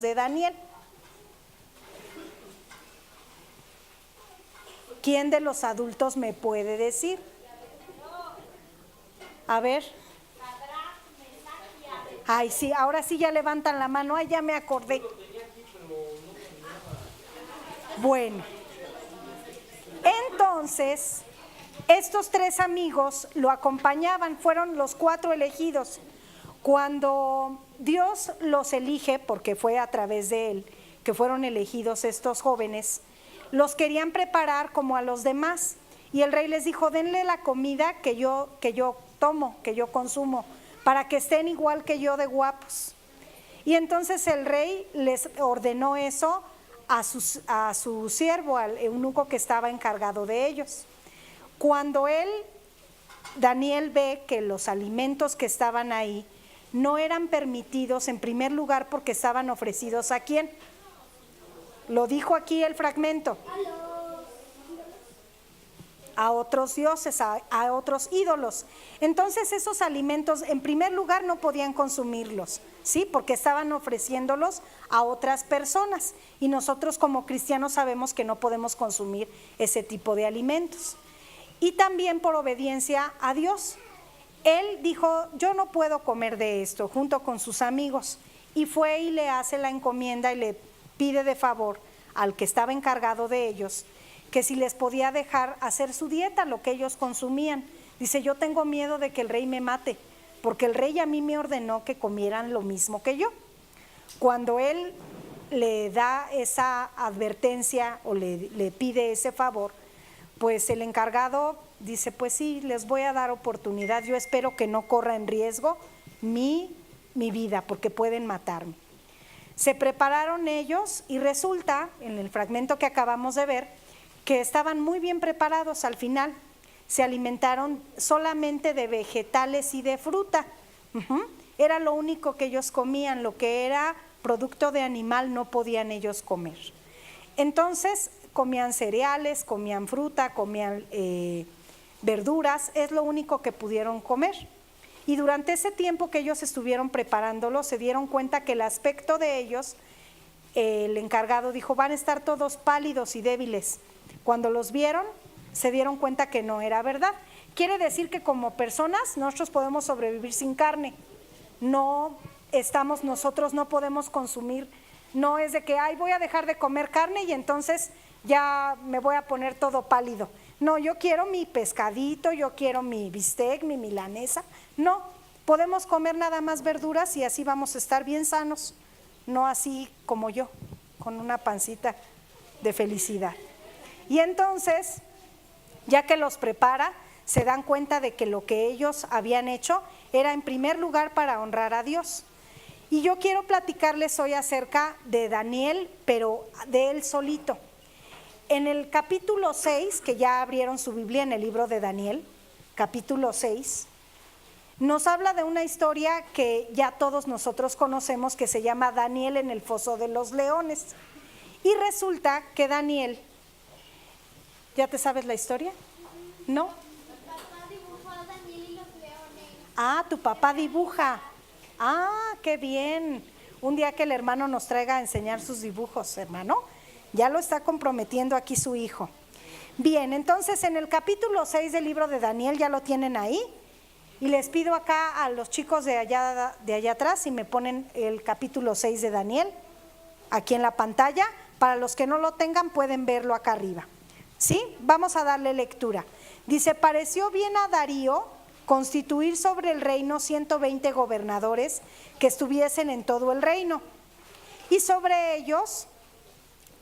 de Daniel. ¿Quién de los adultos me puede decir? A ver. Ay, sí, ahora sí ya levantan la mano. Ay, ya me acordé. Bueno, entonces, estos tres amigos lo acompañaban, fueron los 4 elegidos. Cuando Dios los elige, porque fue a través de él que fueron elegidos estos jóvenes, los querían preparar como a los demás. Y el rey les dijo, denle la comida que yo tomo, que yo consumo, para que estén igual que yo de guapos. Y entonces el rey les ordenó eso a su siervo, al eunuco que estaba encargado de ellos. Cuando Daniel ve que los alimentos que estaban ahí no eran permitidos, en primer lugar porque estaban ofrecidos ¿a quién? Lo dijo aquí el fragmento. A otros dioses, a otros ídolos. Entonces esos alimentos en primer lugar no podían consumirlos, ¿sí? Porque estaban ofreciéndolos a otras personas y nosotros como cristianos sabemos que no podemos consumir ese tipo de alimentos. Y también por obediencia a Dios. Él dijo, yo no puedo comer de esto, junto con sus amigos, y fue y le hace la encomienda y le pide de favor al que estaba encargado de ellos, que si les podía dejar hacer su dieta, lo que ellos consumían. Dice, yo tengo miedo de que el rey me mate, porque el rey a mí me ordenó que comieran lo mismo que yo. Cuando él le da esa advertencia o le pide ese favor, pues el encargado dice, pues sí, les voy a dar oportunidad, yo espero que no corra en riesgo mi vida, porque pueden matarme. Se prepararon ellos y resulta, en el fragmento que acabamos de ver, que estaban muy bien preparados al final. Se alimentaron solamente de vegetales y de fruta. Era lo único que ellos comían, lo que era producto de animal no podían ellos comer. Entonces comían cereales, comían fruta, comían verduras, es lo único que pudieron comer. Y durante ese tiempo que ellos estuvieron preparándolo, se dieron cuenta que el aspecto de ellos, el encargado dijo, van a estar todos pálidos y débiles. Cuando los vieron, se dieron cuenta que no era verdad. Quiere decir que como personas nosotros podemos sobrevivir sin carne. Nosotros no podemos consumir, no es de que, ay, voy a dejar de comer carne y entonces ya me voy a poner todo pálido. No, yo quiero mi pescadito, yo quiero mi bistec, mi milanesa. No, podemos comer nada más verduras y así vamos a estar bien sanos. No así como yo, con una pancita de felicidad. Y entonces, ya que los prepara, se dan cuenta de que lo que ellos habían hecho era en primer lugar para honrar a Dios. Y yo quiero platicarles hoy acerca de Daniel, pero de él solito. En el capítulo 6, que ya abrieron su Biblia en el libro de Daniel, capítulo 6, nos habla de una historia que ya todos nosotros conocemos, que se llama Daniel en el foso de los leones. Y resulta que Daniel, ¿ya te sabes la historia? ¿No? Mi papá dibujó a Daniel y los leones. Ah, tu papá dibuja. Ah, qué bien. Un día que el hermano nos traiga a enseñar sus dibujos, hermano. Ya lo está comprometiendo aquí su hijo. Bien, entonces en el capítulo 6 del libro de Daniel, ya lo tienen ahí. Y les pido acá a los chicos de allá atrás si me ponen el capítulo 6 de Daniel aquí en la pantalla. Para los que no lo tengan pueden verlo acá arriba. ¿Sí? Vamos a darle lectura. Dice, pareció bien a Darío constituir sobre el reino 120 gobernadores que estuviesen en todo el reino. Y sobre ellos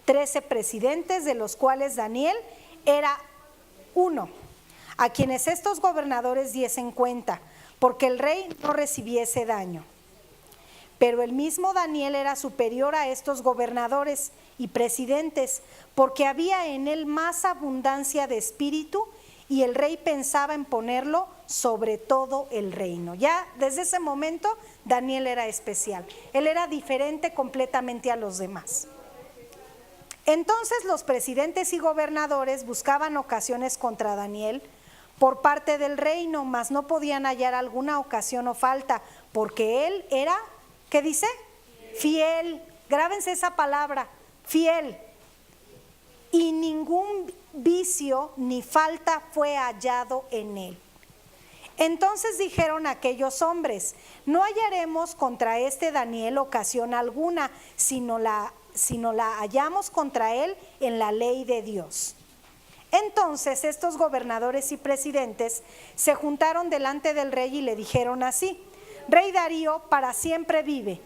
13 presidentes, de los cuales Daniel era uno, a quienes estos gobernadores diesen cuenta, porque el rey no recibiese daño. Pero el mismo Daniel era superior a estos gobernadores y presidentes, porque había en él más abundancia de espíritu y el rey pensaba en ponerlo sobre todo el reino. Ya desde ese momento Daniel era especial, él era diferente completamente a los demás. Entonces los presidentes y gobernadores buscaban ocasiones contra Daniel por parte del reino, mas no podían hallar alguna ocasión o falta, porque él era, ¿qué dice? Fiel Grábense esa palabra, fiel. Y ningún vicio ni falta fue hallado en él. Entonces dijeron aquellos hombres: no hallaremos contra este Daniel ocasión alguna, sino la hallamos contra él en la ley de Dios. Entonces estos gobernadores y presidentes se juntaron delante del rey y le dijeron así: Rey Darío, para siempre vive.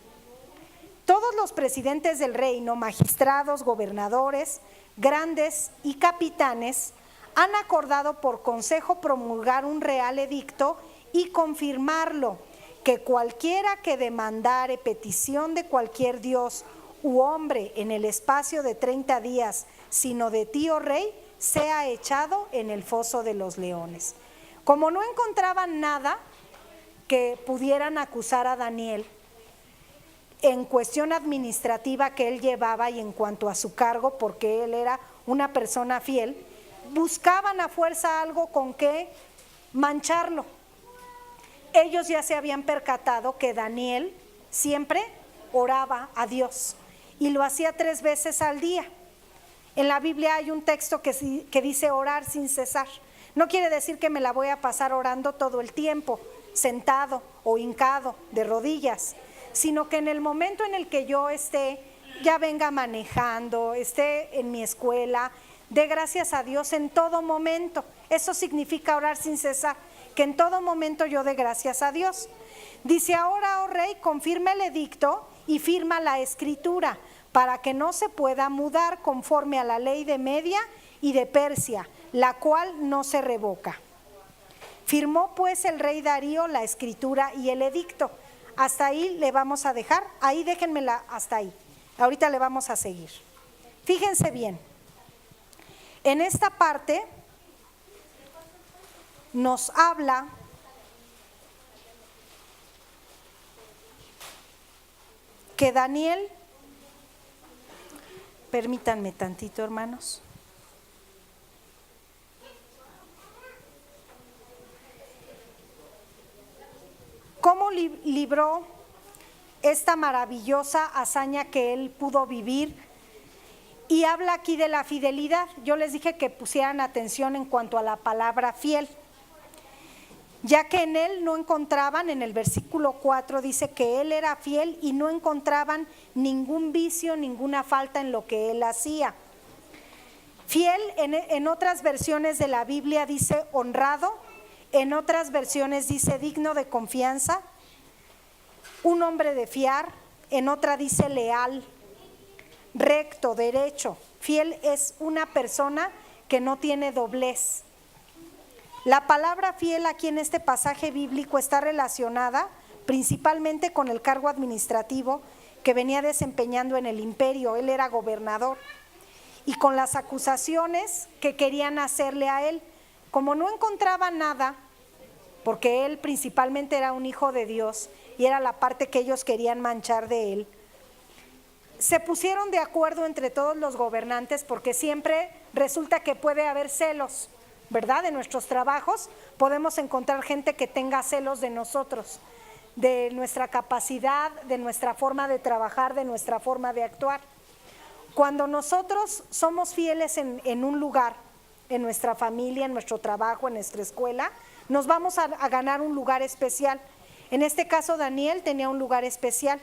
Todos los presidentes del reino, magistrados, gobernadores, grandes y capitanes, han acordado por consejo promulgar un real edicto y confirmarlo, que cualquiera que demandare petición de cualquier dios u hombre en el espacio de 30 días, sino de ti, oh rey, sea echado en el foso de los leones. Como no encontraban nada que pudieran acusar a Daniel en cuestión administrativa que él llevaba y en cuanto a su cargo, porque él era una persona fiel, buscaban a fuerza algo con que mancharlo. Ellos ya se habían percatado que Daniel siempre oraba a Dios y lo hacía 3 veces al día. En la Biblia hay un texto que dice orar sin cesar. No quiere decir que me la voy a pasar orando todo el tiempo, sentado o hincado, de rodillas, sino que en el momento en el que yo esté, ya venga manejando, esté en mi escuela, dé gracias a Dios en todo momento. Eso significa orar sin cesar, que en todo momento yo dé gracias a Dios. Dice: ahora, oh rey, confirma el edicto y firma la escritura, para que no se pueda mudar conforme a la ley de Media y de Persia, la cual no se revoca. Firmó pues el rey Darío la escritura y el edicto. Hasta ahí le vamos a dejar, ahí déjenmela hasta ahí. Ahorita le vamos a seguir. Fíjense bien, en esta parte nos habla que Daniel, permítanme tantito, hermanos. ¿Cómo libró esta maravillosa hazaña que él pudo vivir? Y habla aquí de la fidelidad. Yo les dije que pusieran atención en cuanto a la palabra fiel, ya que en él no encontraban, en el versículo 4 dice que él era fiel y no encontraban ningún vicio, ninguna falta en lo que él hacía. Fiel en otras versiones de la Biblia dice honrado, en otras versiones dice digno de confianza, un hombre de fiar, en otra dice leal, recto, derecho. Fiel es una persona que no tiene doblez. La palabra fiel aquí en este pasaje bíblico está relacionada principalmente con el cargo administrativo que venía desempeñando en el imperio. Él era gobernador, y con las acusaciones que querían hacerle a él. Como no encontraba nada, porque él principalmente era un hijo de Dios y era la parte que ellos querían manchar de él, se pusieron de acuerdo entre todos los gobernantes, porque siempre resulta que puede haber celos, ¿verdad? De nuestros trabajos podemos encontrar gente que tenga celos de nosotros, de nuestra capacidad, de nuestra forma de trabajar, de nuestra forma de actuar. Cuando nosotros somos fieles en un lugar, en nuestra familia, en nuestro trabajo, en nuestra escuela, nos vamos a ganar un lugar especial. En este caso Daniel tenía un lugar especial.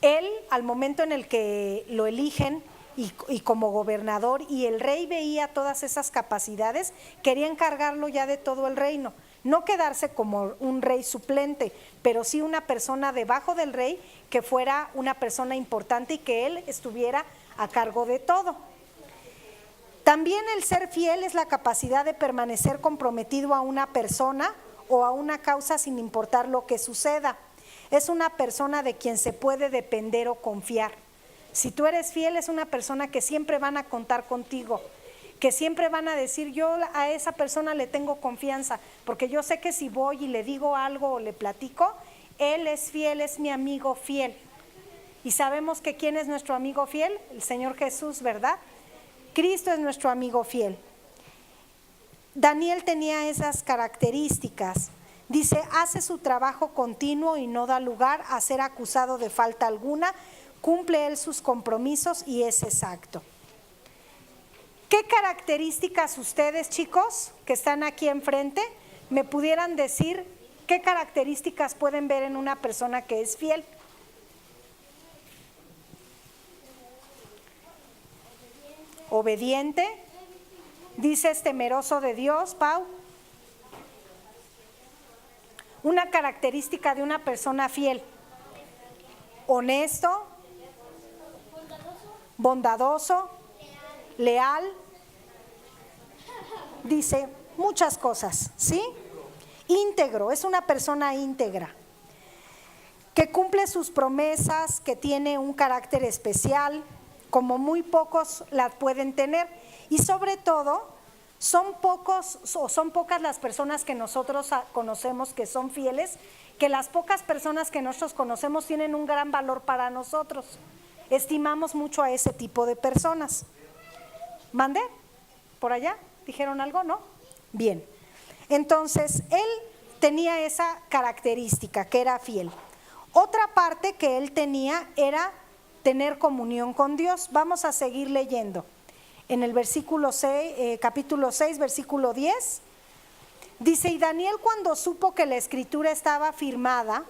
Él, al momento en el que lo eligen y como gobernador, y el rey veía todas esas capacidades, quería encargarlo ya de todo el reino. No quedarse como un rey suplente, pero sí una persona debajo del rey que fuera una persona importante y que él estuviera a cargo de todo. También el ser fiel es la capacidad de permanecer comprometido a una persona o a una causa sin importar lo que suceda. Es una persona de quien se puede depender o confiar. Si tú eres fiel, es una persona que siempre van a contar contigo, que siempre van a decir: yo a esa persona le tengo confianza, porque yo sé que si voy y le digo algo o le platico, él es fiel, es mi amigo fiel. Y sabemos que ¿quién es nuestro amigo fiel? El Señor Jesús, ¿verdad? Cristo es nuestro amigo fiel. Daniel tenía esas características. Dice: hace su trabajo continuo y no da lugar a ser acusado de falta alguna, cumple él sus compromisos y es exacto. ¿Qué características ustedes, chicos, que están aquí enfrente, me pudieran decir qué características pueden ver en una persona que es fiel? Obediente, dices temeroso de Dios, Pau. Una característica de una persona fiel. Honesto, bondadoso, leal, dice muchas cosas, ¿sí? Íntegro, es una persona íntegra, que cumple sus promesas, que tiene un carácter especial, como muy pocos la pueden tener, y sobre todo son pocas las personas que nosotros conocemos que son fieles, que las pocas personas que nosotros conocemos tienen un gran valor para nosotros. Estimamos mucho a ese tipo de personas. ¿Mandé? ¿Por allá? ¿Dijeron algo? ¿No? Bien. Entonces, él tenía esa característica, que era fiel. Otra parte que él tenía era tener comunión con Dios. Vamos a seguir leyendo. En el versículo 6, capítulo 6, versículo 10, dice: y Daniel, cuando supo que la escritura estaba firmada,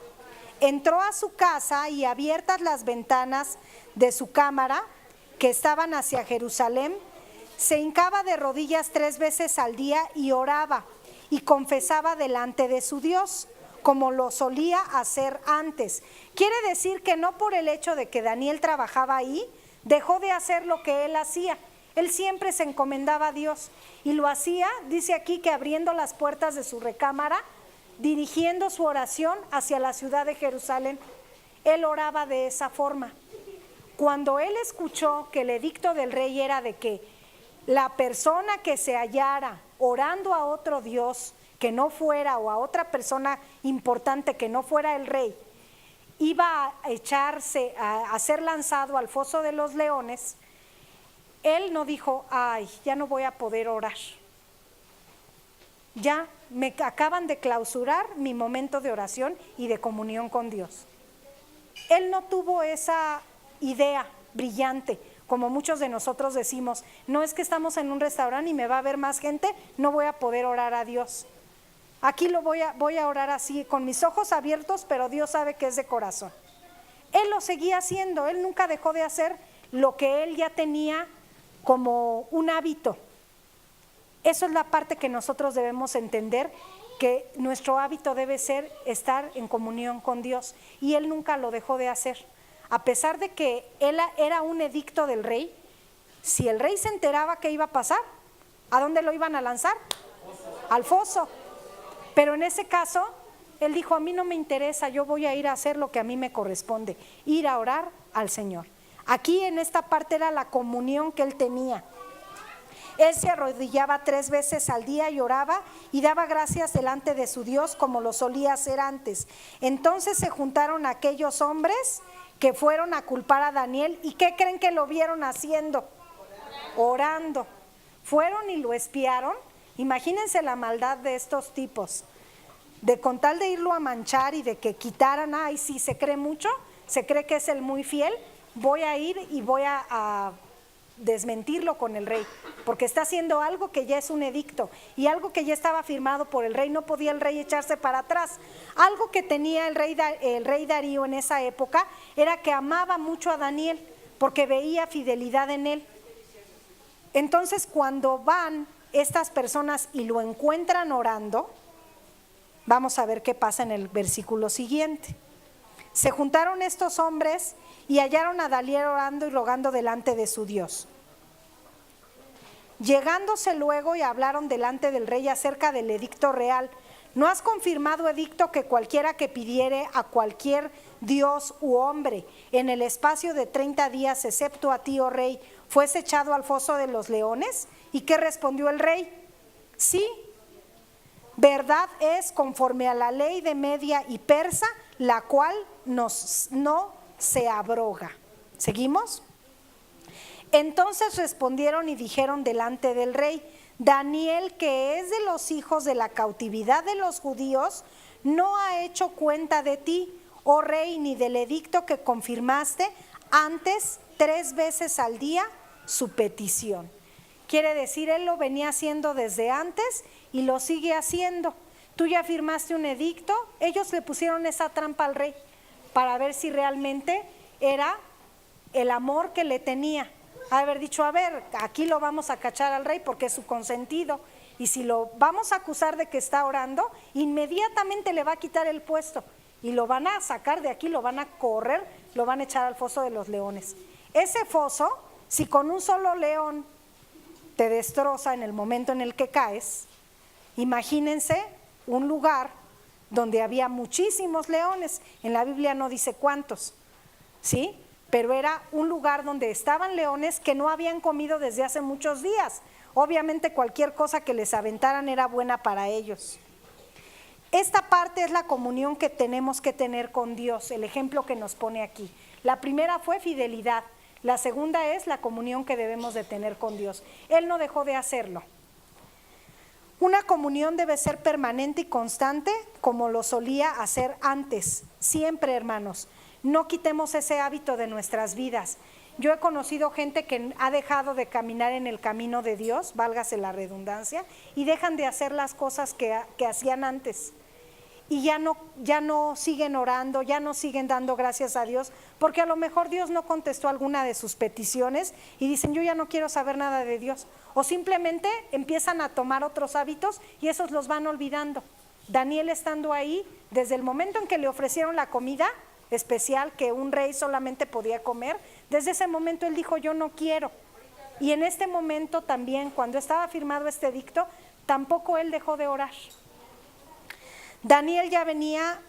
entró a su casa y abiertas las ventanas de su cámara, que estaban hacia Jerusalén, se hincaba de rodillas 3 veces al día y oraba y confesaba delante de su Dios, como lo solía hacer antes. Quiere decir que no por el hecho de que Daniel trabajaba ahí, dejó de hacer lo que él hacía. Él siempre se encomendaba a Dios y lo hacía, dice aquí, que abriendo las puertas de su recámara, dirigiendo su oración hacia la ciudad de Jerusalén. Él oraba de esa forma. Cuando él escuchó que el edicto del rey era de que la persona que se hallara orando a otro Dios que no fuera, o a otra persona importante que no fuera el rey, iba a echarse, a ser lanzado al foso de los leones, él no dijo: ay, ya no voy a poder orar, ya me acaban de clausurar mi momento de oración y de comunión con Dios. Él no tuvo esa idea brillante, como muchos de nosotros decimos: no, es que estamos en un restaurante y me va a ver más gente, no voy a poder orar a Dios. Aquí voy a orar así, con mis ojos abiertos, pero Dios sabe que es de corazón. Él lo seguía haciendo, él nunca dejó de hacer lo que él ya tenía como un hábito. Eso es la parte que nosotros debemos entender, que nuestro hábito debe ser estar en comunión con Dios, y él nunca lo dejó de hacer. A pesar de que él era un edicto del rey, si el rey se enteraba que iba a pasar, ¿a dónde lo iban a lanzar? Al foso. Pero en ese caso, él dijo: a mí no me interesa, yo voy a ir a hacer lo que a mí me corresponde, ir a orar al Señor. Aquí en esta parte era la comunión que él tenía. Él se arrodillaba 3 veces al día y oraba y daba gracias delante de su Dios, como lo solía hacer antes. Entonces se juntaron aquellos hombres que fueron a culpar a Daniel. ¿Y qué creen que lo vieron haciendo? Orando. Fueron y lo espiaron. Imagínense la maldad de estos tipos, de con tal de irlo a manchar y de que quitaran: ay, sí, se cree mucho, se cree que es el muy fiel, voy a ir y voy a desmentirlo con el rey, porque está haciendo algo que ya es un edicto y algo que ya estaba firmado por el rey. No podía el rey echarse para atrás. Algo que tenía el rey Darío en esa época era que amaba mucho a Daniel, porque veía fidelidad en él. Entonces, cuando van estas personas y lo encuentran orando, vamos a ver qué pasa en el versículo siguiente. Se juntaron estos hombres y hallaron a Daniel orando y rogando delante de su Dios. Llegándose luego y hablaron delante del rey acerca del edicto real. ¿No has confirmado, edicto, que cualquiera que pidiere a cualquier Dios u hombre en el espacio de 30 días, excepto a ti, oh rey, fuese echado al foso de los leones? ¿Y qué respondió el rey? Sí, verdad es, conforme a la ley de Media y Persa, la cual no se abroga. ¿Seguimos? Entonces respondieron y dijeron delante del rey: Daniel, que es de los hijos de la cautividad de los judíos, no ha hecho cuenta de ti, oh rey, ni del edicto que confirmaste antes 3 veces al día su petición. Quiere decir, él lo venía haciendo desde antes y lo sigue haciendo. Tú ya firmaste un edicto, ellos le pusieron esa trampa al rey para ver si realmente era el amor que le tenía. Haber dicho, a ver, aquí lo vamos a cachar al rey porque es su consentido, y si lo vamos a acusar de que está orando, inmediatamente le va a quitar el puesto y lo van a sacar de aquí, lo van a correr, lo van a echar al foso de los leones. Ese foso, si con un solo león te destroza en el momento en el que caes, imagínense un lugar donde había muchísimos leones. En la Biblia no dice cuántos, ¿sí? Pero era un lugar donde estaban leones que no habían comido desde hace muchos días. Obviamente cualquier cosa que les aventaran era buena para ellos. Esta parte es la comunión que tenemos que tener con Dios, el ejemplo que nos pone aquí. La primera fue fidelidad, la segunda es la comunión que debemos de tener con Dios. Él no dejó de hacerlo. Una comunión debe ser permanente y constante como lo solía hacer antes, siempre, hermanos. No quitemos ese hábito de nuestras vidas. Yo he conocido gente que ha dejado de caminar en el camino de Dios, válgase la redundancia, y dejan de hacer las cosas que hacían antes. Y ya no siguen orando, ya no siguen dando gracias a Dios, porque a lo mejor Dios no contestó alguna de sus peticiones y dicen, yo ya no quiero saber nada de Dios. O simplemente empiezan a tomar otros hábitos y esos los van olvidando. Daniel, estando ahí, desde el momento en que le ofrecieron la comida especial que un rey solamente podía comer, desde ese momento él dijo, yo no quiero. Y en este momento también, cuando estaba firmado este edicto, tampoco él dejó de orar. Daniel ya venía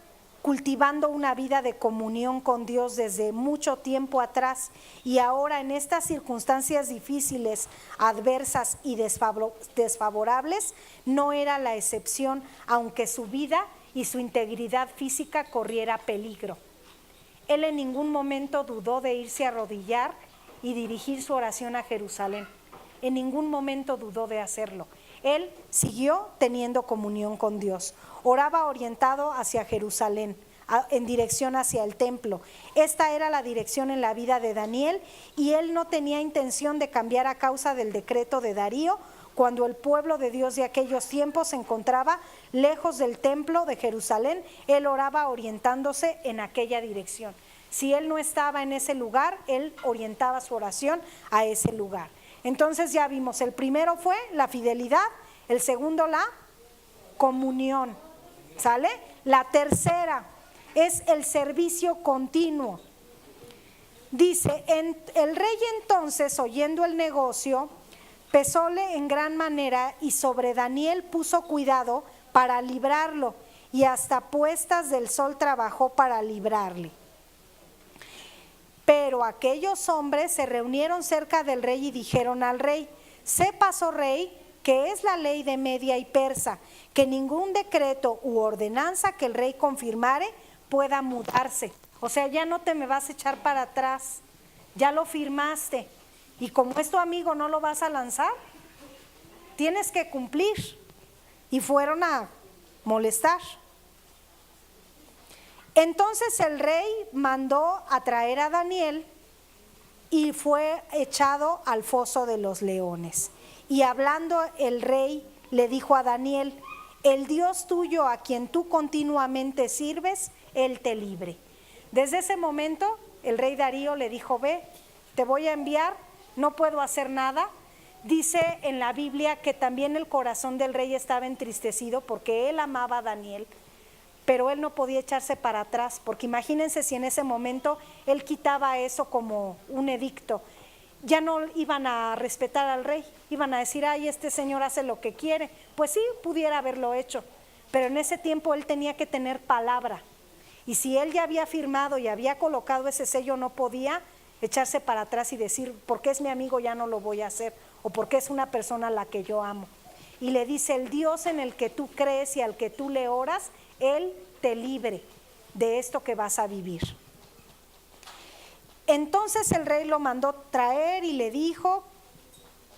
cultivando una vida de comunión con Dios desde mucho tiempo atrás, y ahora en estas circunstancias difíciles, adversas y desfavorables, no era la excepción, aunque su vida y su integridad física corriera peligro. Él en ningún momento dudó de irse a arrodillar y dirigir su oración a Jerusalén. En ningún momento dudó de hacerlo. Él siguió teniendo comunión con Dios. Oraba orientado hacia Jerusalén, en dirección hacia el templo. Esta era la dirección en la vida de Daniel, y él no tenía intención de cambiar a causa del decreto de Darío. Cuando el pueblo de Dios de aquellos tiempos se encontraba lejos del templo de Jerusalén, él oraba orientándose en aquella dirección. Si él no estaba en ese lugar, él orientaba su oración a ese lugar. Entonces ya vimos, el primero fue la fidelidad, el segundo la comunión, ¿sale? La tercera es el servicio continuo. Dice, el rey entonces, oyendo el negocio, pesóle en gran manera, y sobre Daniel puso cuidado para librarlo, y hasta puestas del sol trabajó para librarle. Pero aquellos hombres se reunieron cerca del rey y dijeron al rey, sepas, oh rey, que es la ley de Media y Persa, que ningún decreto u ordenanza que el rey confirmare pueda mudarse. O sea, ya no te me vas a echar para atrás, ya lo firmaste, y como es tu amigo no lo vas a lanzar, tienes que cumplir. Y fueron a molestar. Entonces el rey mandó a traer a Daniel y fue echado al foso de los leones. Y hablando el rey le dijo a Daniel, el Dios tuyo a quien tú continuamente sirves, él te libre. Desde ese momento el rey Darío le dijo, ve, te voy a enviar, no puedo hacer nada. Dice en la Biblia que también el corazón del rey estaba entristecido porque él amaba a Daniel, pero él no podía echarse para atrás, porque imagínense si en ese momento él quitaba eso como un edicto, ya no iban a respetar al rey, iban a decir, ay, este señor hace lo que quiere. Pues sí, pudiera haberlo hecho, pero en ese tiempo él tenía que tener palabra, y si él ya había firmado y había colocado ese sello, no podía echarse para atrás y decir, porque es mi amigo ya no lo voy a hacer, o porque es una persona a la que yo amo. Y le dice, el Dios en el que tú crees y al que tú le oras, él te libre de esto que vas a vivir. Entonces el rey lo mandó traer y le dijo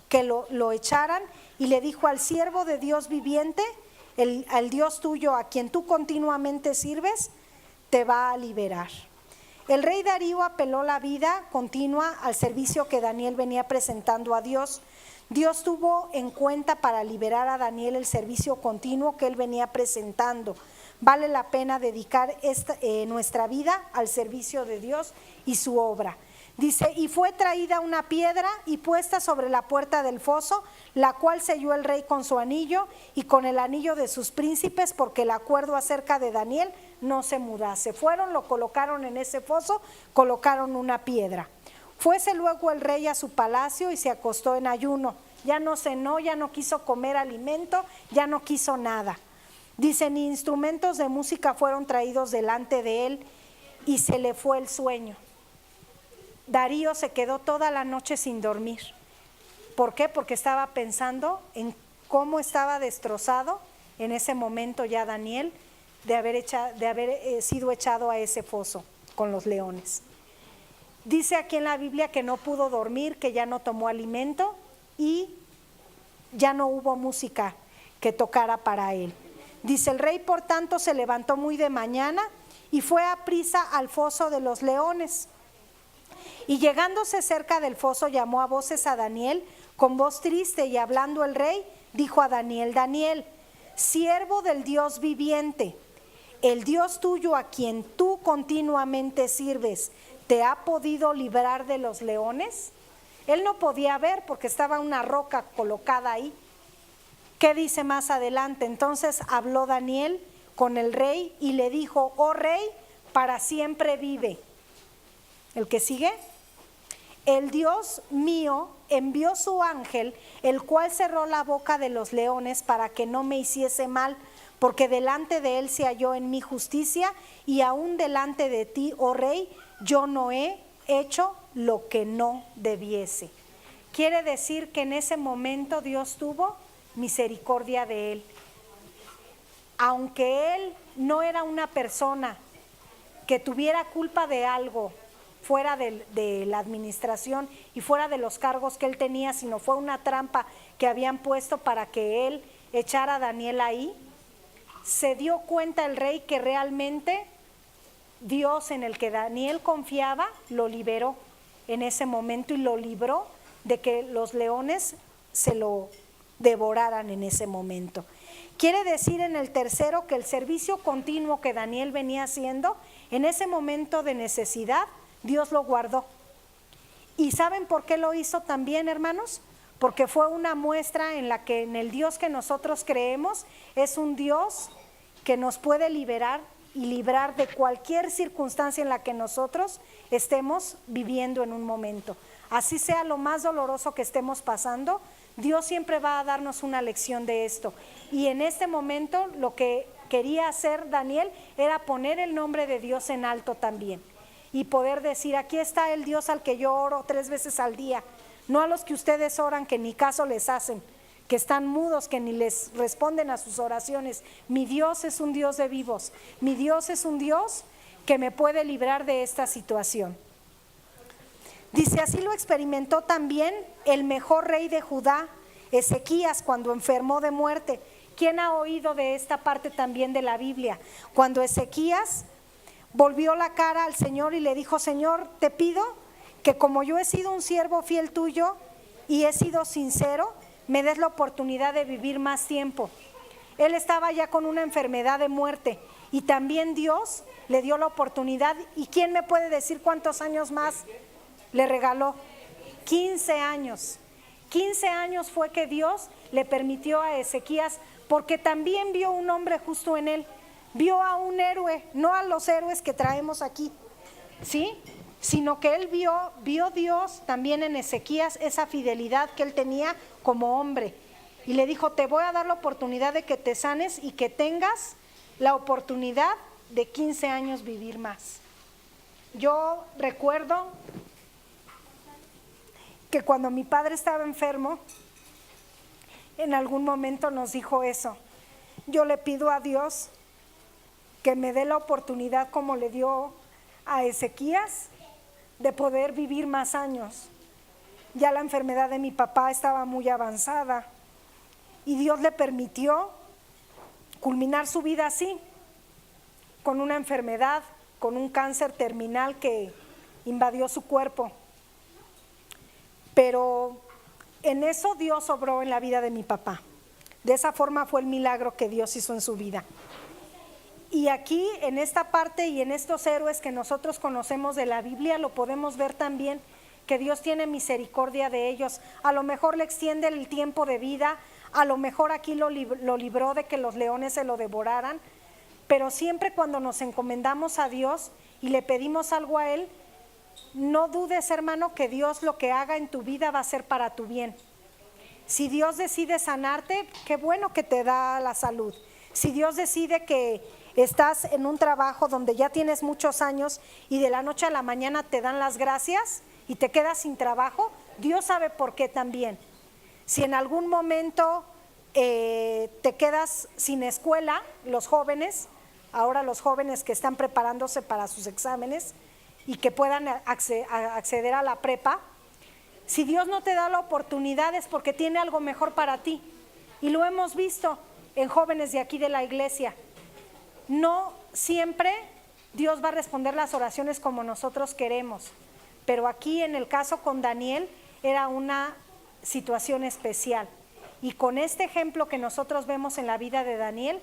que lo echaran, y le dijo, al siervo de Dios viviente, al Dios tuyo a quien tú continuamente sirves, te va a liberar. El rey Darío apeló la vida continua al servicio que Daniel venía presentando a Dios. Dios tuvo en cuenta para liberar a Daniel el servicio continuo que él venía presentando. Vale la pena dedicar nuestra vida al servicio de Dios y su obra. Dice, y fue traída una piedra y puesta sobre la puerta del foso, la cual selló el rey con su anillo y con el anillo de sus príncipes, porque el acuerdo acerca de Daniel no se mudase. Fueron, lo colocaron en ese foso, colocaron una piedra. Fuese luego el rey a su palacio y se acostó en ayuno. Ya no cenó, ya no quiso comer alimento, ya no quiso nada. Dice, ni instrumentos de música fueron traídos delante de él y se le fue el sueño. Darío se quedó toda la noche sin dormir. ¿Por qué? Porque estaba pensando en cómo estaba destrozado en ese momento ya Daniel de haber sido echado a ese foso con los leones. Dice aquí en la Biblia que no pudo dormir, que ya no tomó alimento y ya no hubo música que tocara para él. Dice, el rey por tanto se levantó muy de mañana y fue a prisa al foso de los leones. Y llegándose cerca del foso llamó a voces a Daniel con voz triste, y hablando el rey dijo a Daniel, Daniel, siervo del Dios viviente, el Dios tuyo a quien tú continuamente sirves, ¿te ha podido librar de los leones? Él no podía ver porque estaba una roca colocada ahí. ¿Qué dice más adelante? Entonces habló Daniel con el rey y le dijo, oh rey, para siempre vive. ¿El que sigue? El Dios mío envió su ángel, el cual cerró la boca de los leones para que no me hiciese mal, porque delante de él se halló en mi justicia, y aún delante de ti, oh rey, yo no he hecho lo que no debiese. Quiere decir que en ese momento Dios tuvo misericordia de él. Aunque él no era una persona que tuviera culpa de algo fuera de la administración y fuera de los cargos que él tenía, sino fue una trampa que habían puesto para que él echara a Daniel ahí, se dio cuenta el rey que realmente Dios en el que Daniel confiaba lo liberó en ese momento y lo libró de que los leones se lo devoraran en ese momento. Quiere decir en el tercero que el servicio continuo que Daniel venía haciendo, en ese momento de necesidad, Dios lo guardó. ¿Y saben por qué lo hizo también, hermanos? Porque fue una muestra en la que en el Dios que nosotros creemos es un Dios que nos puede liberar y librar de cualquier circunstancia en la que nosotros estemos viviendo en un momento. Así sea lo más doloroso que estemos pasando, Dios siempre va a darnos una lección de esto. Y en este momento lo que quería hacer Daniel era poner el nombre de Dios en alto también. Y poder decir, aquí está el Dios al que yo oro 3 veces al día, no a los que ustedes oran que ni caso les hacen, que están mudos, que ni les responden a sus oraciones. Mi Dios es un Dios de vivos, mi Dios es un Dios que me puede librar de esta situación. Dice, así lo experimentó también el mejor rey de Judá, Ezequías, cuando enfermó de muerte. ¿Quién ha oído de esta parte también de la Biblia? Cuando Ezequías volvió la cara al Señor y le dijo, Señor, te pido que como yo he sido un siervo fiel tuyo y he sido sincero, me des la oportunidad de vivir más tiempo. Él estaba ya con una enfermedad de muerte y también Dios le dio la oportunidad. ¿Y quién me puede decir cuántos años más le regaló? 15 años. 15 años fue que Dios le permitió a Ezequías, porque también vio un hombre justo en él. Vio a un héroe, no a los héroes que traemos aquí, ¿sí? Sino que él vio Dios también en Ezequías, esa fidelidad que él tenía como hombre. Y le dijo, te voy a dar la oportunidad de que te sanes y que tengas la oportunidad de 15 años vivir más. Yo recuerdo que cuando mi padre estaba enfermo, en algún momento nos dijo eso. Yo le pido a Dios que me dé la oportunidad, como le dio a Ezequías, de poder vivir más años. Ya la enfermedad de mi papá estaba muy avanzada y Dios le permitió culminar su vida así, con una enfermedad con un cáncer terminal que invadió su cuerpo. Pero en eso Dios obró en la vida de mi papá. De esa forma fue el milagro que Dios hizo en su vida. Y aquí, en esta parte y en estos héroes que nosotros conocemos de la Biblia, lo podemos ver también, que Dios tiene misericordia de ellos. A lo mejor le extiende el tiempo de vida, a lo mejor aquí lo libró de que los leones se lo devoraran, pero siempre cuando nos encomendamos a Dios y le pedimos algo a Él, no dudes, hermano, que Dios lo que haga en tu vida va a ser para tu bien. Si Dios decide sanarte, qué bueno que te da la salud. Si Dios decide que estás en un trabajo donde ya tienes muchos años y de la noche a la mañana te dan las gracias y te quedas sin trabajo, Dios sabe por qué también. Si en algún momento te quedas sin escuela, los jóvenes, ahora los jóvenes que están preparándose para sus exámenes y que puedan acceder a la prepa, si Dios no te da la oportunidad es porque tiene algo mejor para ti. Y lo hemos visto en jóvenes de aquí de la iglesia. No siempre Dios va a responder las oraciones como nosotros queremos, pero aquí en el caso con Daniel era una situación especial. Y con este ejemplo que nosotros vemos en la vida de Daniel,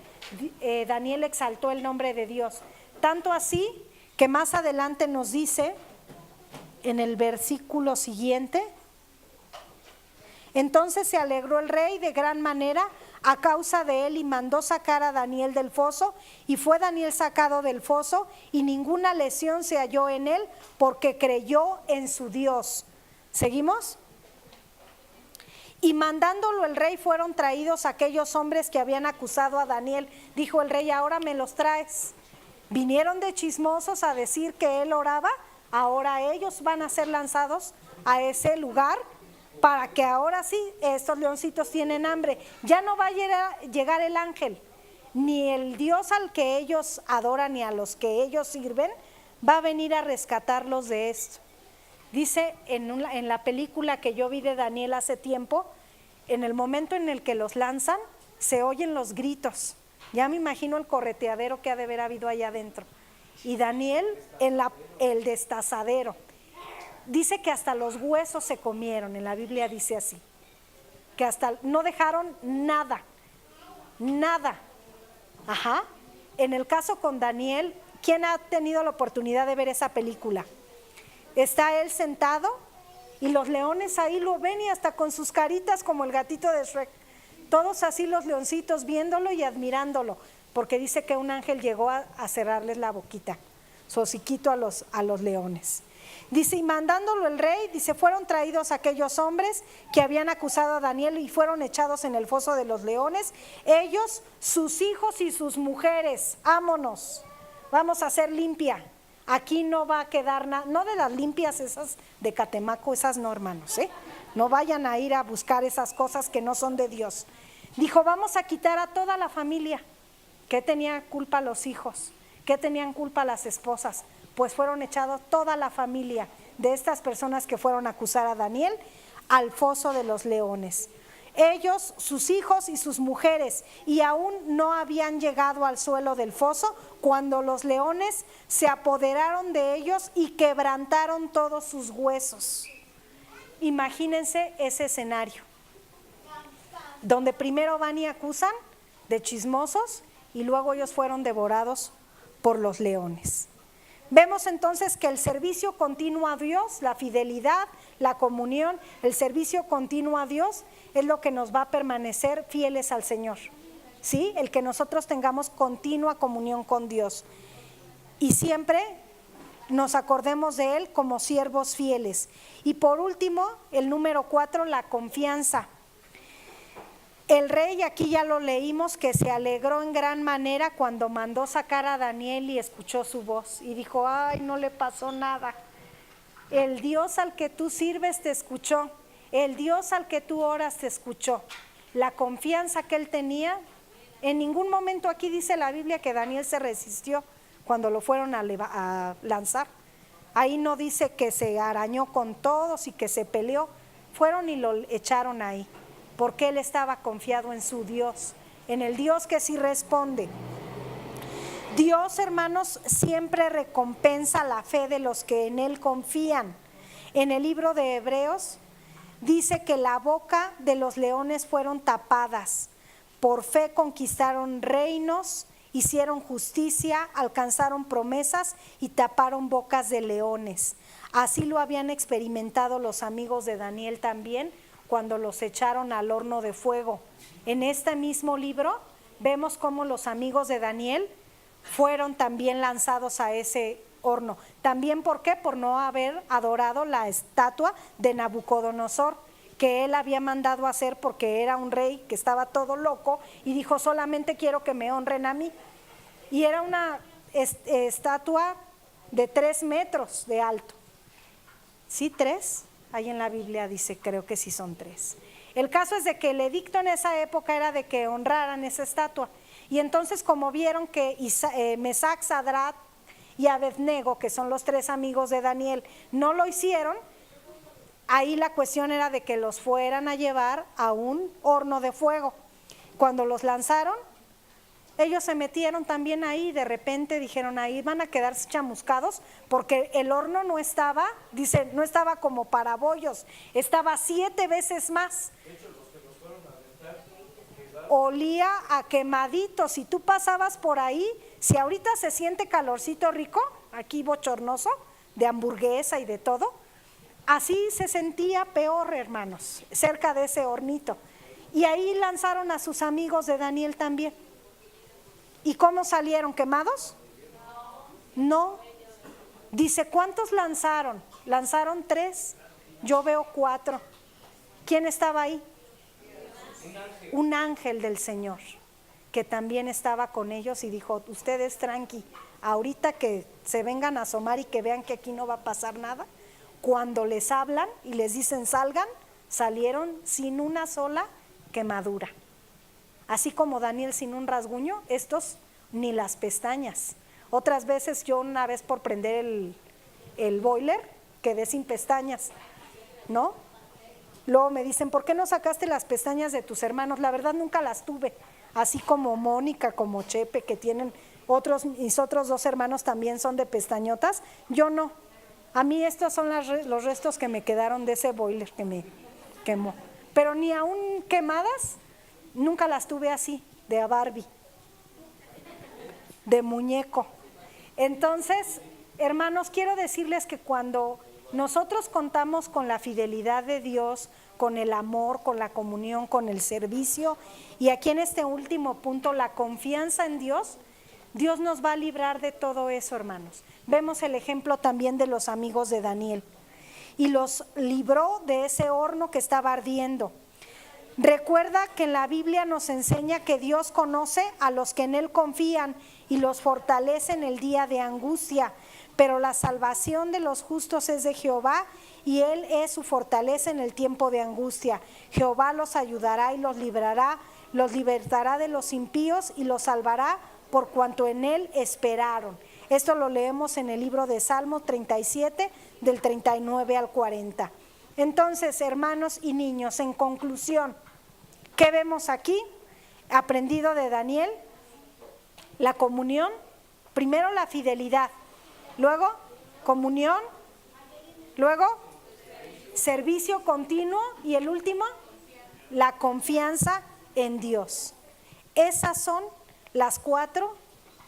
Daniel exaltó el nombre de Dios. Tanto así que más adelante nos dice en el versículo siguiente: entonces se alegró el rey de gran manera a causa de él y mandó sacar a Daniel del foso, y fue Daniel sacado del foso y ninguna lesión se halló en él porque creyó en su Dios. ¿Seguimos? Y mandándolo el rey fueron traídos aquellos hombres que habían acusado a Daniel. Dijo el rey: ahora me los traes. Vinieron de chismosos a decir que él oraba, ahora ellos van a ser lanzados a ese lugar para que ahora sí estos leoncitos tienen hambre. Ya no va a llegar el ángel, ni el Dios al que ellos adoran ni a los que ellos sirven va a venir a rescatarlos de esto. Dice en la película que yo vi de Daniel hace tiempo, en el momento en el que los lanzan, se oyen los gritos. Ya me imagino el correteadero que ha de haber habido allá adentro. Y Daniel en el destazadero. Dice que hasta los huesos se comieron, en la Biblia dice así. Que hasta no dejaron nada, nada. Ajá. En el caso con Daniel, ¿quién ha tenido la oportunidad de ver esa película? Está él sentado y los leones ahí lo ven y hasta con sus caritas como el gatito de Shrek. Todos así los leoncitos viéndolo y admirándolo, porque dice que un ángel llegó a cerrarles la boquita, su hociquito a los leones. Dice, y mandándolo el rey, dice, fueron traídos aquellos hombres que habían acusado a Daniel y fueron echados en el foso de los leones, ellos, sus hijos y sus mujeres. Vámonos, vamos a hacer limpia. Aquí no va a quedar nada, no de las limpias esas de Catemaco, esas no, hermanos, no vayan a ir a buscar esas cosas que no son de Dios. Dijo, vamos a quitar a toda la familia. ¿Qué tenía culpa los hijos? ¿Qué tenían culpa las esposas? Pues fueron echados toda la familia de estas personas que fueron a acusar a Daniel al foso de los leones. Ellos, sus hijos y sus mujeres, y aún no habían llegado al suelo del foso cuando los leones se apoderaron de ellos y quebrantaron todos sus huesos. Imagínense ese escenario, donde primero van y acusan de chismosos y luego ellos fueron devorados por los leones. Vemos entonces que el servicio continuo a Dios, la fidelidad, la comunión, el servicio continuo a Dios es lo que nos va a permanecer fieles al Señor, ¿sí? El que nosotros tengamos continua comunión con Dios y siempre nos acordemos de Él como siervos fieles. Y por último, el número 4, la confianza. El rey, aquí ya lo leímos, que se alegró en gran manera cuando mandó sacar a Daniel y escuchó su voz y dijo, ay, no le pasó nada. El Dios al que tú sirves te escuchó, el Dios al que tú oras te escuchó. La confianza que él tenía, en ningún momento aquí dice la Biblia que Daniel se resistió cuando lo fueron a lanzar. Ahí no dice que se arañó con todos y que se peleó, fueron y lo echaron ahí. Porque él estaba confiado en su Dios, en el Dios que sí responde. Dios, hermanos, siempre recompensa la fe de los que en Él confían. En el libro de Hebreos dice que la boca de los leones fueron tapadas. Por fe conquistaron reinos, hicieron justicia, alcanzaron promesas y taparon bocas de leones. Así lo habían experimentado los amigos de Daniel también cuando los echaron al horno de fuego. En este mismo libro vemos cómo los amigos de Daniel fueron también lanzados a ese horno. También, ¿por qué? Por no haber adorado la estatua de Nabucodonosor, que él había mandado hacer porque era un rey que estaba todo loco y dijo: solamente quiero que me honren a mí. Y era una estatua de 3 metros de alto. ¿Sí, 3? Ahí en la Biblia dice, creo que sí son 3. El caso es de que el edicto en esa época era de que honraran esa estatua. Y entonces, como vieron que Mesac, Sadrach y Abednego, que son los 3 amigos de Daniel, no lo hicieron, ahí la cuestión era de que los fueran a llevar a un horno de fuego. Cuando los lanzaron, ellos se metieron también ahí. De repente dijeron: ahí van a quedarse chamuscados, porque el horno no estaba, dice, no estaba como para bollos, estaba 7 veces más. Olía a quemadito. Si tú pasabas por ahí, si ahorita se siente calorcito rico, aquí bochornoso, de hamburguesa y de todo, así se sentía peor, hermanos, cerca de ese hornito. Y ahí lanzaron a sus amigos de Daniel también. ¿Y cómo salieron? ¿Quemados? No. Dice, ¿cuántos lanzaron? Lanzaron 3, yo veo 4. ¿Quién estaba ahí? Un ángel del Señor, que también estaba con ellos y dijo: ustedes tranqui, ahorita que se vengan a asomar y que vean que aquí no va a pasar nada. Cuando les hablan y les dicen salgan, salieron sin una sola quemadura. Así como Daniel sin un rasguño, estos ni las pestañas. Otras veces yo, una vez por prender el boiler, quedé sin pestañas, ¿no? Luego me dicen: ¿por qué no sacaste las pestañas de tus hermanos? La verdad nunca las tuve, así como Mónica, como Chepe, que tienen mis otros 2 hermanos también son de pestañotas. Yo no. A mí estos son los restos que me quedaron de ese boiler que me quemó. Pero ni aún quemadas, nunca las tuve así, de Barbie, de muñeco. Entonces, hermanos, quiero decirles que cuando nosotros contamos con la fidelidad de Dios, con el amor, con la comunión, con el servicio, y aquí en este último punto, la confianza en Dios, Dios nos va a librar de todo eso, hermanos. Vemos el ejemplo también de los amigos de Daniel. Y los libró de ese horno que estaba ardiendo. Recuerda que en la Biblia nos enseña que Dios conoce a los que en Él confían y los fortalece en el día de angustia. Pero la salvación de los justos es de Jehová, y Él es su fortaleza en el tiempo de angustia. Jehová los ayudará y los librará, los libertará de los impíos y los salvará por cuanto en Él esperaron. Esto lo leemos en el libro de Salmos 37, del 39 al 40. Entonces, hermanos y niños, en conclusión, ¿qué vemos aquí? Aprendido de Daniel, la comunión, primero la fidelidad, luego comunión, luego servicio continuo y el último, la confianza en Dios. Esas son las 4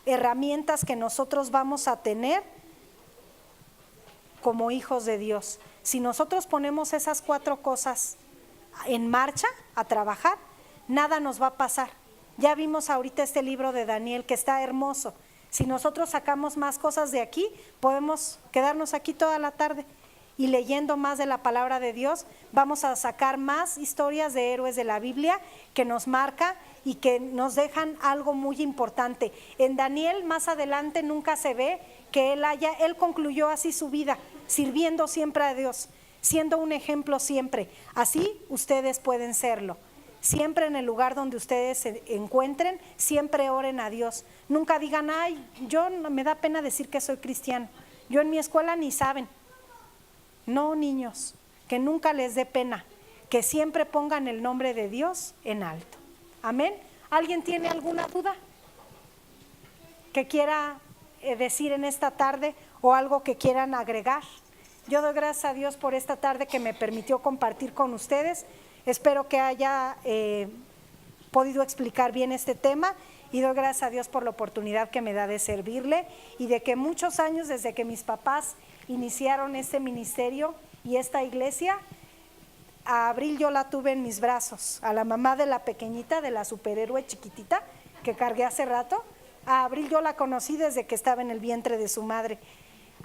herramientas que nosotros vamos a tener como hijos de Dios. Si nosotros ponemos esas 4 cosas en marcha, a trabajar, nada nos va a pasar. Ya vimos ahorita este libro de Daniel que está hermoso. Si nosotros sacamos más cosas de aquí, podemos quedarnos aquí toda la tarde y leyendo más de la palabra de Dios, vamos a sacar más historias de héroes de la Biblia que nos marca y que nos dejan algo muy importante. En Daniel más adelante nunca se ve que él concluyó así su vida, sirviendo siempre a Dios, siendo un ejemplo siempre. Así ustedes pueden serlo. Siempre en el lugar donde ustedes se encuentren, siempre oren a Dios. Nunca digan: ay, me da pena decir que soy cristiano. Yo en mi escuela ni saben. No, niños, que nunca les dé pena, que siempre pongan el nombre de Dios en alto. Amén. ¿Alguien tiene alguna duda? que quiera decir en esta tarde o algo que quieran agregar. Yo doy gracias a Dios por esta tarde que me permitió compartir con ustedes. Espero que haya podido explicar bien este tema y doy gracias a Dios por la oportunidad que me da de servirle y de que muchos años desde que mis papás iniciaron este ministerio y esta iglesia, a Abril yo la tuve en mis brazos, a la mamá de la pequeñita, de la superhéroe chiquitita que cargué hace rato, a Abril yo la conocí desde que estaba en el vientre de su madre.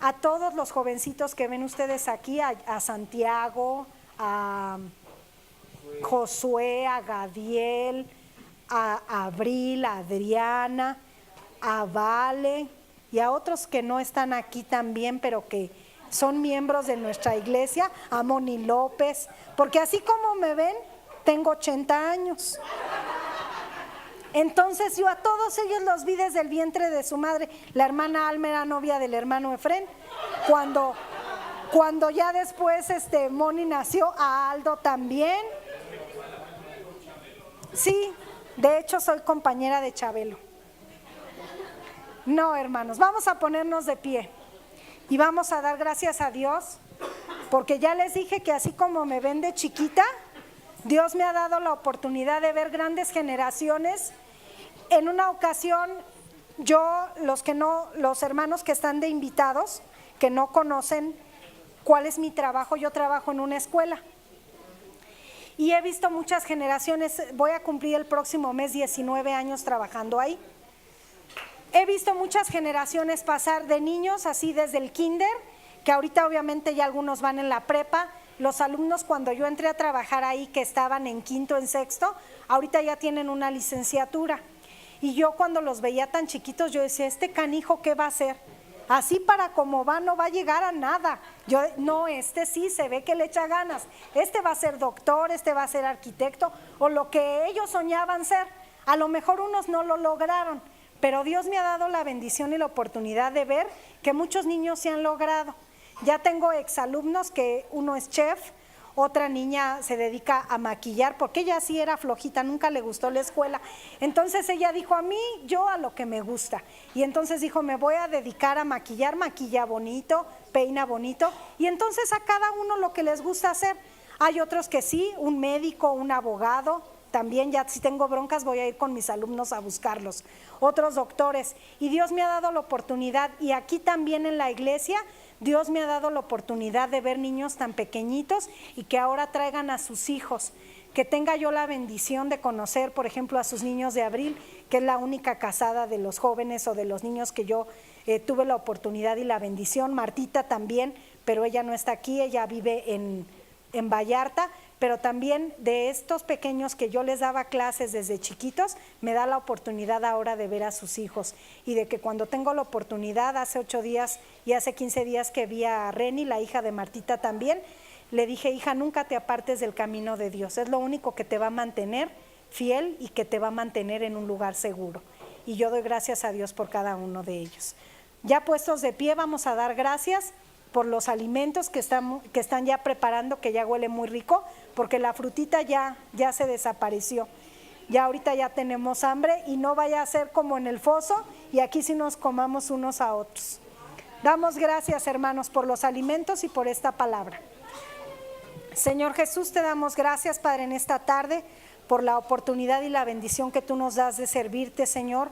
A todos los jovencitos que ven ustedes aquí, a Santiago, a Josué, a Gadiel, a Abril, a Adriana, a Vale y a otros que no están aquí también, pero que son miembros de nuestra iglesia, a Moni López, porque así como me ven, tengo 80 años. Entonces yo a todos ellos los vi desde el vientre de su madre. La hermana Alma era novia del hermano Efrén. Cuando ya después Moni nació, a Aldo también. Sí, de hecho soy compañera de Chabelo. No, hermanos, vamos a ponernos de pie y vamos a dar gracias a Dios, porque ya les dije que así como me ven de chiquita, Dios me ha dado la oportunidad de ver grandes generaciones. En una ocasión, los hermanos que están de invitados, que no conocen cuál es mi trabajo, yo trabajo en una escuela. Y he visto muchas generaciones, voy a cumplir el próximo mes 19 años trabajando ahí. He visto muchas generaciones pasar de niños, así desde el kinder, que ahorita obviamente ya algunos van en la prepa. Los alumnos cuando yo entré a trabajar ahí, que estaban en quinto, en sexto, ahorita ya tienen una licenciatura. Y yo cuando los veía tan chiquitos, yo decía, este canijo, ¿qué va a hacer? Así para como va, no va a llegar a nada. No, sí se ve que le echa ganas. Va a ser doctor, va a ser arquitecto, o lo que ellos soñaban ser. A lo mejor unos no lo lograron, pero Dios me ha dado la bendición y la oportunidad de ver que muchos niños se han logrado. Ya tengo exalumnos que uno es chef, otra niña se dedica a maquillar, porque ella sí era flojita, nunca le gustó la escuela. Entonces ella dijo, yo a lo que me gusta. Y entonces dijo, me voy a dedicar a maquillar, maquilla bonito, peina bonito. Y entonces a cada uno lo que les gusta hacer. Hay otros que sí, un médico, un abogado. También ya si tengo broncas voy a ir con mis alumnos a buscarlos. Otros doctores. Y Dios me ha dado la oportunidad, y aquí también en la iglesia, Dios me ha dado la oportunidad de ver niños tan pequeñitos y que ahora traigan a sus hijos. Que tenga yo la bendición de conocer, por ejemplo, a sus niños de Abril, que es la única casada de los jóvenes o de los niños que yo tuve la oportunidad y la bendición. Martita también, pero ella no está aquí, ella vive en Vallarta. Pero también de estos pequeños que yo les daba clases desde chiquitos, me da la oportunidad ahora de ver a sus hijos. Y de que cuando tengo la oportunidad, hace 8 días y hace 15 días que vi a Reni, la hija de Martita también, le dije, hija, nunca te apartes del camino de Dios. Es lo único que te va a mantener fiel y que te va a mantener en un lugar seguro. Y yo doy gracias a Dios por cada uno de ellos. Ya puestos de pie, vamos a dar gracias por los alimentos que están ya preparando, que ya huele muy rico, porque la frutita ya se desapareció. Ya ahorita ya tenemos hambre y no vaya a ser como en el foso y aquí sí nos comamos unos a otros. Damos gracias, hermanos, por los alimentos y por esta palabra. Señor Jesús, te damos gracias, Padre, en esta tarde por la oportunidad y la bendición que tú nos das de servirte, Señor,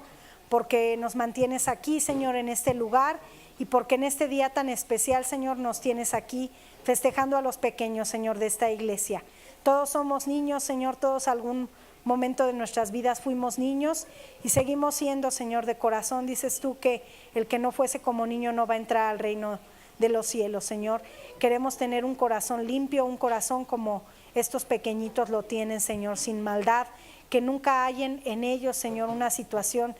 porque nos mantienes aquí, Señor, en este lugar. Y porque en este día tan especial, Señor, nos tienes aquí festejando a los pequeños, Señor, de esta iglesia. Todos somos niños, Señor, todos algún momento de nuestras vidas fuimos niños y seguimos siendo, Señor, de corazón. Dices tú que el que no fuese como niño no va a entrar al reino de los cielos, Señor. Queremos tener un corazón limpio, un corazón como estos pequeñitos lo tienen, Señor, sin maldad, que nunca hayan en ellos, Señor, una situación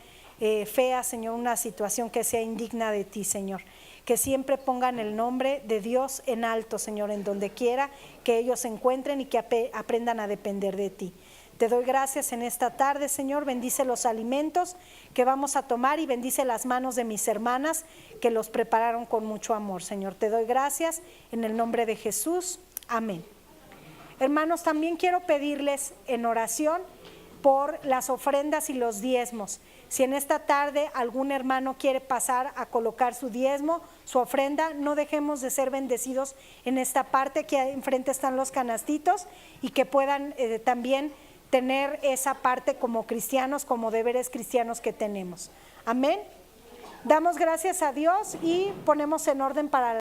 fea, Señor, una situación que sea indigna de ti, Señor. Que siempre pongan el nombre de Dios en alto, Señor, en donde quiera que ellos se encuentren y que aprendan a depender de ti. Te doy gracias en esta tarde, Señor. Bendice los alimentos que vamos a tomar y bendice las manos de mis hermanas que los prepararon con mucho amor, Señor. Te doy gracias en el nombre de Jesús. Amén. Hermanos, también quiero pedirles en oración por las ofrendas y los diezmos. Si en esta tarde algún hermano quiere pasar a colocar su diezmo, su ofrenda, no dejemos de ser bendecidos en esta parte, que enfrente están los canastitos, y que puedan también tener esa parte como cristianos, como deberes cristianos que tenemos. Amén. Damos gracias a Dios y ponemos en orden para